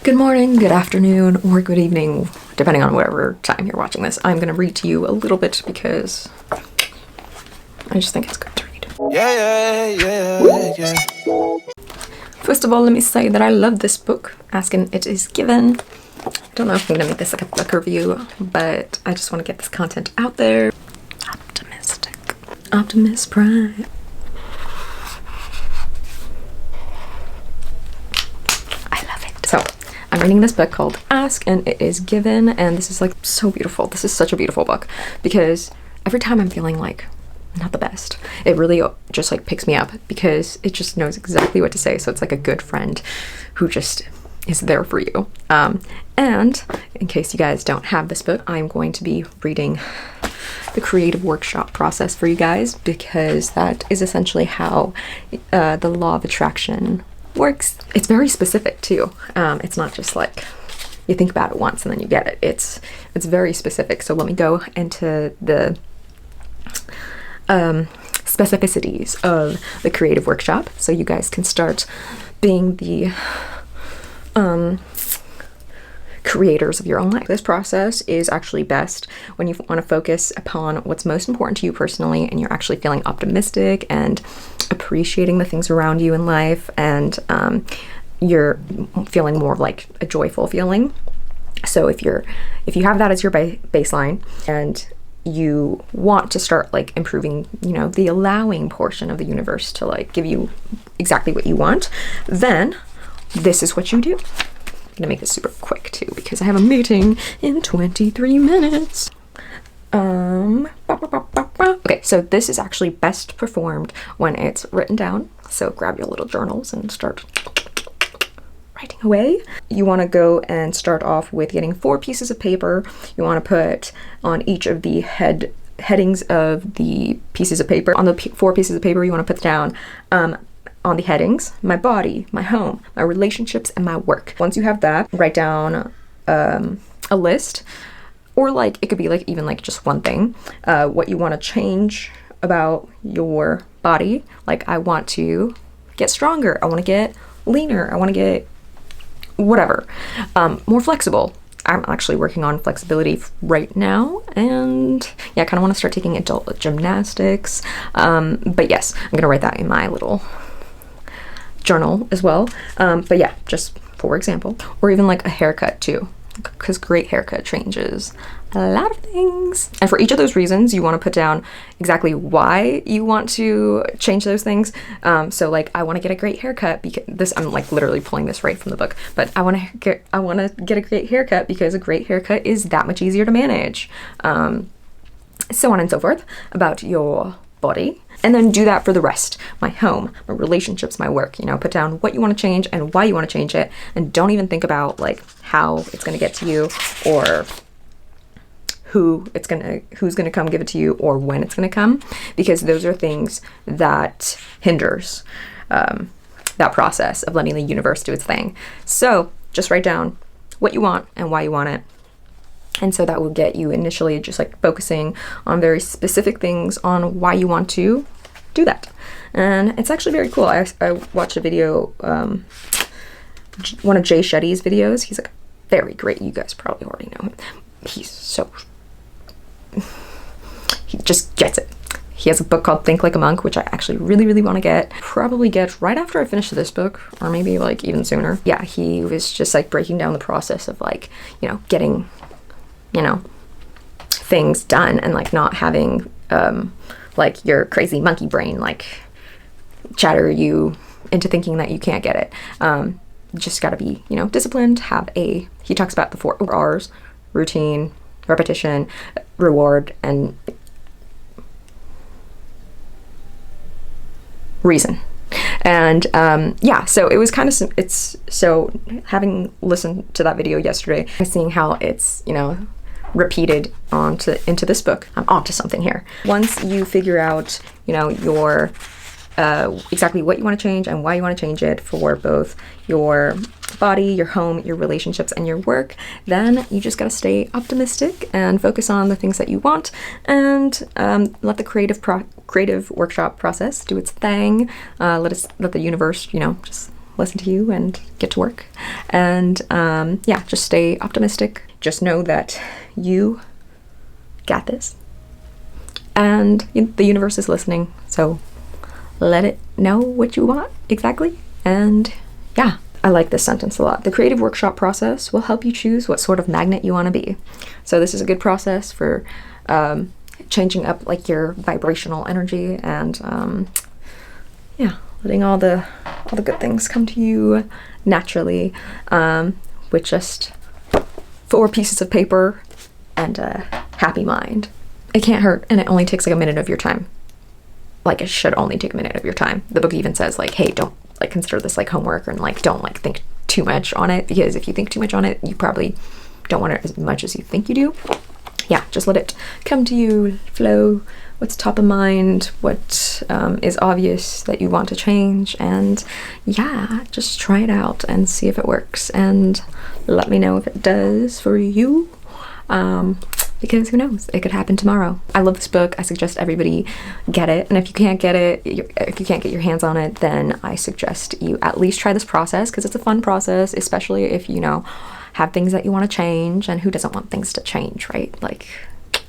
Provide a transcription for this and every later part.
Good morning, good afternoon, or good evening, depending on whatever time you're watching this. I'm going to read to you a little bit because I just think it's good to read. Yeah. First of all, let me say that I love this book, Ask and It Is Given. I don't know if I'm going to make this like a book review, but I just want to get this content out there. Optimistic. Optimus Prime. So, I'm reading this book called Ask and It Is Given, and this is like so beautiful. This is such a beautiful book because every time I'm feeling like not the best, it really just like picks me up because it just knows exactly what to say. So it's like a good friend who just is there for you. And in case you guys don't have this book, I'm going to be reading the creative workshop process for you guys because that is essentially how the law of attraction works. It's very specific too. It's not just like you think about it once and then you get it. It's very specific. So let me go into the specificities of the creative workshop so you guys can start being the creators of your own life. This process is actually best when you want to focus upon what's most important to you personally and you're actually feeling optimistic and appreciating the things around you in life, and you're feeling more of like a joyful feeling. So if you have that as your baseline and you want to start like improving, the allowing portion of the universe to like give you exactly what you want, then this is what you do. I'm gonna make this super quick too because I have a meeting in 23 minutes. Okay, so this is actually best performed when it's written down. So grab your little journals and start writing away. You want to go and start off with getting 4 pieces of paper. You want to put on each of the headings of the pieces of paper. On the 4 pieces of paper, you want to put down on the headings, my body, my home, my relationships, and my work. Once you have that, write down a list, or like it could be like even like just one thing, what you want to change about your body. Like I want to get stronger, I want to get leaner, I want to get whatever, more flexible. I'm actually working on flexibility right now, and yeah, I kind of want to start taking adult gymnastics, but yes, I'm gonna write that in my little journal as well. But yeah, just for example, or even like a haircut too, because great haircut changes a lot of things. And for each of those reasons, you want to put down exactly why you want to change those things. So like I want to get a great haircut because I'm like literally pulling this right from the book, but I want to get a great haircut because a great haircut is that much easier to manage. So on and so forth about your body. And then do that for the rest. My home, my relationships, my work, put down what you want to change and why you want to change it. And don't even think about like how it's going to get to you or who's going to come give it to you or when it's going to come, because those are things that hinders that process of letting the universe do its thing. So just write down what you want and why you want it. And so that will get you initially just like focusing on very specific things on why you want to do that. And it's actually very cool. I watched a video, one of Jay Shetty's videos. He's like very great. You guys probably already know him. He just gets it. He has a book called Think Like a Monk, which I actually really, really want to get. Probably get right after I finish this book, or maybe like even sooner. Yeah, he was just like breaking down the process of like, getting things done and like not having like your crazy monkey brain like chatter you into thinking that you can't get it. Just got to be disciplined. He talks about the 4 R's: routine, repetition, reward, and reason. And yeah, so it was kind of so having listened to that video yesterday and seeing how it's repeated into this book, I'm onto something here. Once you figure out your exactly what you want to change and why you want to change it for both your body, your home, your relationships, and your work, then you just got to stay optimistic and focus on the things that you want, and let the creative workshop process do its thing. Let the universe, just listen to you and get to work. And yeah, just stay optimistic. Just know that you got this. And the universe is listening, so let it know what you want exactly. And yeah, I like this sentence a lot. The creative workshop process will help you choose what sort of magnet you want to be. So this is a good process for changing up like your vibrational energy and yeah, letting all the good things come to you naturally with just 4 pieces of paper and a happy mind. It can't hurt, and it only takes like a minute of your time. Like, it should only take a minute of your time. The book even says like, hey, don't like consider this like homework, and like don't like think too much on it, because if you think too much on it, you probably don't want it as much as you think you do. Yeah, just let it come to you, flow, what's top of mind, what is obvious that you want to change, and yeah, just try it out and see if it works, and let me know if it does for you. Because who knows, it could happen tomorrow. I love this book. I suggest everybody get it, and if you can't get it, if you can't get your hands on it, then I suggest you at least try this process, because it's a fun process, especially if you know have things that you want to change, and who doesn't want things to change, right? Like,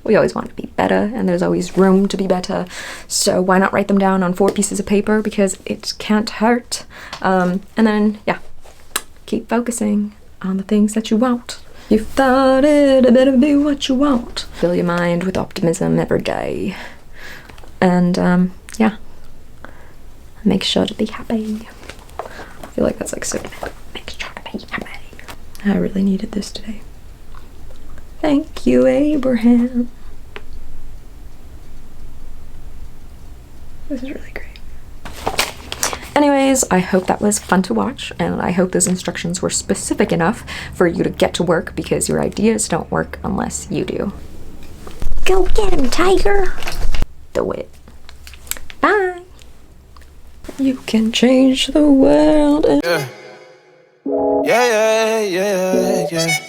we always want to be better, and there's always room to be better, so why not write them down on 4 pieces of paper, because it can't hurt. And then yeah, keep focusing on the things that you want. You thought it better be what you want. Fill your mind with optimism every day. And yeah, make sure to be happy. I feel like that's like so good. Make sure to be happy. I really needed this today. Thank you, Abraham. This is really great. Anyways, I hope that was fun to watch, and I hope those instructions were specific enough for you to get to work, because your ideas don't work unless you do. Go get him, tiger! Do it. Bye! You can change the world. Yeah, yeah, yeah, yeah.